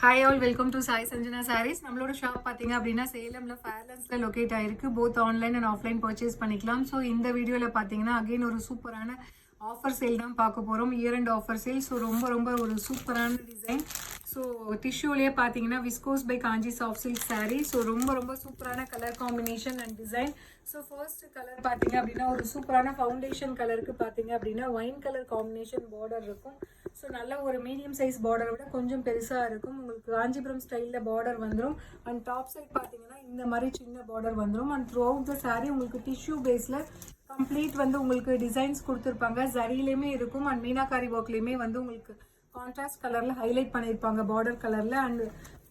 Hi all, welcome to Sai Sanjana sarees. நம்மளோட shop பார்த்தீங்க அப்படின்னா சேலம்ல ஃபேர்லன்ஸ்ல லொக்கேட் ஆயிருக்கு. Both online and offline purchase பண்ணிக்கலாம். ஸோ இந்த வீடியோவில் பார்த்தீங்கன்னா அகைன் ஒரு சூப்பரான ஆஃபர் சேல் தான் பார்க்க போகிறோம். Year end offer sale. So ரொம்ப ஒரு சூப்பரான டிசைன். ஸோ டிஷ்யூலேயே பார்த்தீங்கன்னா viscose by Kanchi soft silk saree. So ரொம்ப சூப்பரான colour combination and design. So first colour பார்த்தீங்க அப்படின்னா ஒரு சூப்பரான ஃபவுண்டேஷன் கலருக்கு பார்த்தீங்க அப்படின்னா ஒயின் கலர் காம்பினேஷன் பார்டர் இருக்கும். ஸோ நல்ல ஒரு மீடியம் சைஸ் பார்டரை விட கொஞ்சம் பெருசாக இருக்கும். உங்களுக்கு காஞ்சிபுரம் ஸ்டைலில் பார்டர் வந்துடும். அண்ட் டாப் சைட் பார்த்தீங்கன்னா இந்த மாதிரி சின்ன பார்டர் வந்துடும். And through out the sari உங்களுக்கு டிஷ்யூ பேஸில் கம்ப்ளீட் வந்து உங்களுக்கு டிசைன்ஸ் கொடுத்துருப்பாங்க. ஜரிலையுமே இருக்கும் அண்ட் மீனாக்காரி ஒர்க்லேயுமே வந்து உங்களுக்கு கான்ட்ராஸ்ட் கலரில் ஹைலைட் பண்ணியிருப்பாங்க பார்டர் கலரில். அண்ட்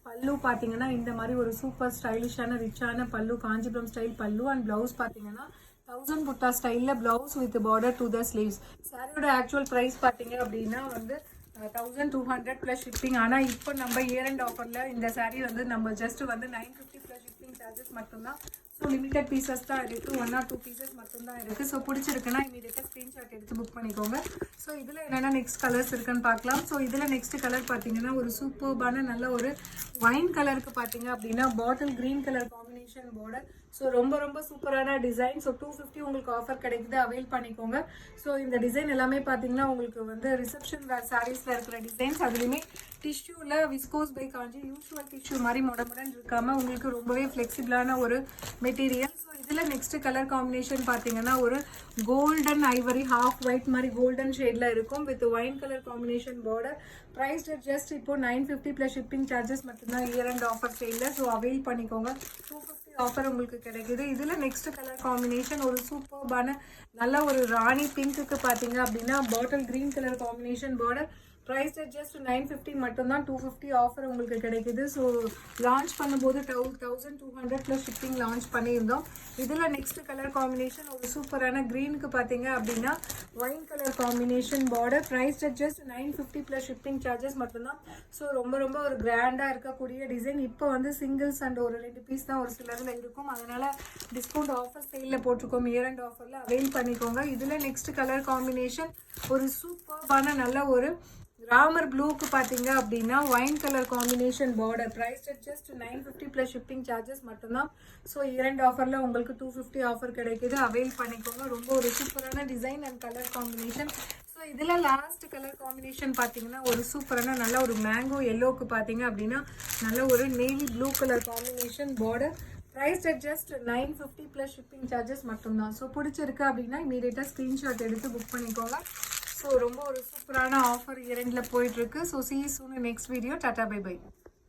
பல்லு பார்த்தீங்கன்னா இந்த மாதிரி ஒரு சூப்பர் ஸ்டைலிஷான ரிச்சான பல்லு, காஞ்சிபுரம் ஸ்டைல் பல்லு. அண்ட் ப்ளவுஸ் பார்த்தீங்கன்னா 1000 புட்டா ஸ்டைலில் blouse with border to the sleeves. சாரியோட ஆக்சுவல் ப்ரைஸ் பார்த்தீங்க அப்படின்னா வந்து 1200 ப்ளஸ் ஷிப்பிங். ஆனால் இப்போ நம்ம இயர் அண்ட் ஆஃபரில் இந்த சாரீ வந்து நம்ம ஜஸ்ட் வந்து 950 ப்ளஸ் ஷிப்பிங் சார்ஜஸ் மட்டும்தான். ஸோ லிமிட்டட் பீசஸ் தான் இருக்குது. 1 or 2 பீசஸ் மட்டும்தான் இருக்குது. ஸோ பிடிச்சிருக்குன்னா இமீடியட்டாக ஸ்க்ரீன்ஷாட் எடுத்து புக் பண்ணிக்கோங்க. ஸோ இதில் என்னென்ன நெக்ஸ்ட் கலர்ஸ் இருக்குன்னு பார்க்கலாம். ஸோ இதில் நெக்ஸ்ட் கலர் பார்த்தீங்கன்னா ஒரு சூப்பர்பான நல்ல ஒரு வைன் கலருக்கு பார்த்தீங்க அப்படின்னா bottle green colour combination border. So ரொம்ப சூப்பரான டிசைன். ஸோ 250 உங்களுக்கு ஆஃபர் கிடைக்குது, அவைல் பண்ணிக்கோங்க. ஸோ இந்த டிசைன் எல்லாமே பார்த்தீங்கன்னா உங்களுக்கு வந்து ரிசப்ஷன் வேர் சாரீஸில் இருக்கிற டிசைன்ஸ். அதுலேயுமே டிஷ்யூவில் viscose by Kanchi usual tissue மாதிரி முடன் இருக்காமல் உங்களுக்கு ரொம்பவே ஃப்ளெக்சிபிளான ஒரு மெட்டீரியல். ஸோ இதில் நெக்ஸ்ட் கலர் காம்பினேஷன் பார்த்தீங்கன்னா ஒரு கோல்டன் ஐவரி ஹாஃப் ஒயிட் மாதிரி கோல்டன் ஷேடில் இருக்கும் with wine colour combination border. Price just இப்போ 950 ப்ளஸ் ஷிப்பிங் சார்ஜஸ் மட்டும்தான் இயர் அண்ட் ஆஃபர் சேலில். ஸோ அவைல் பண்ணிக்கோங்க. 250 ஆஃபர் உங்களுக்கு கிடைக்குது. இதில் நெக்ஸ்ட் கலர் காம்பினேஷன் ஒரு சூப்பர்பான நல்ல ஒரு ராணி பிங்க்குக்கு பார்த்தீங்க அப்படின்னா bottle green colour combination border. Price just 950 மட்டும்தான். 250 ஆஃபர் உங்களுக்கு கிடைக்குது. ஸோ லான்ச் பண்ணும்போது 1200 ப்ளஸ் ஷிப்பிங் லான்ச் பண்ணியிருந்தோம். இதில் நெக்ஸ்ட் கலர் காம்பினேஷன் ஒரு சூப்பரான க்ரீனுக்கு பார்த்தீங்க அப்படின்னா wine colour combination border. Price just 950 plus shipping charges மட்டும்தான். ஸோ ரொம்ப ஒரு கிராண்டாக இருக்கக்கூடிய டிசைன். இப்போ வந்து சிங்கிள்ஸ் அண்ட் ஒரு 2 பீஸ் தான் ஒரு சிலரில் இருக்கும். அதனால் டிஸ்கவுண்ட் ஆஃபர் சேலில் போட்டிருக்கோம். இயர் அண்ட் ஆஃபரில் அவைல் பண்ணிக்கோங்க. இதில் நெக்ஸ்ட் கலர் காம்பினேஷன் ஒரு சூப்பர்பான நல்ல ஒரு ராமர் ப்ளூக்கு பார்த்தீங்க அப்படின்னா wine colour combination border. Price just 950 plus shipping charges மட்டும்தான். ஸோ இரண்டு ஆஃபரில் உங்களுக்கு 250 ஆஃபர் கிடைக்குது, அவைல் பண்ணிக்கோங்க. ரொம்ப ஒரு சூப்பரான design and colour combination. So இதில் லாஸ்ட் கலர் காம்பினேஷன் பார்த்தீங்கன்னா ஒரு சூப்பரான நல்ல ஒரு மேங்கோ எல்லோவுக்கு பார்த்தீங்க அப்படின்னா நல்ல ஒரு navy blue colour combination border. Price just 950 plus shipping charges மட்டும்தான். ஸோ பிடிச்சிருக்கு அப்படின்னா இமீடியட்டாக ஸ்க்ரீன்ஷாட் எடுத்து புக் பண்ணிக்கோங்க. ஸோ ரொம்ப ஒரு சூப்பரான ஆஃபர் இரண்டில் போயிட்டுருக்கு. So see you soon in next video. Tata, bye bye.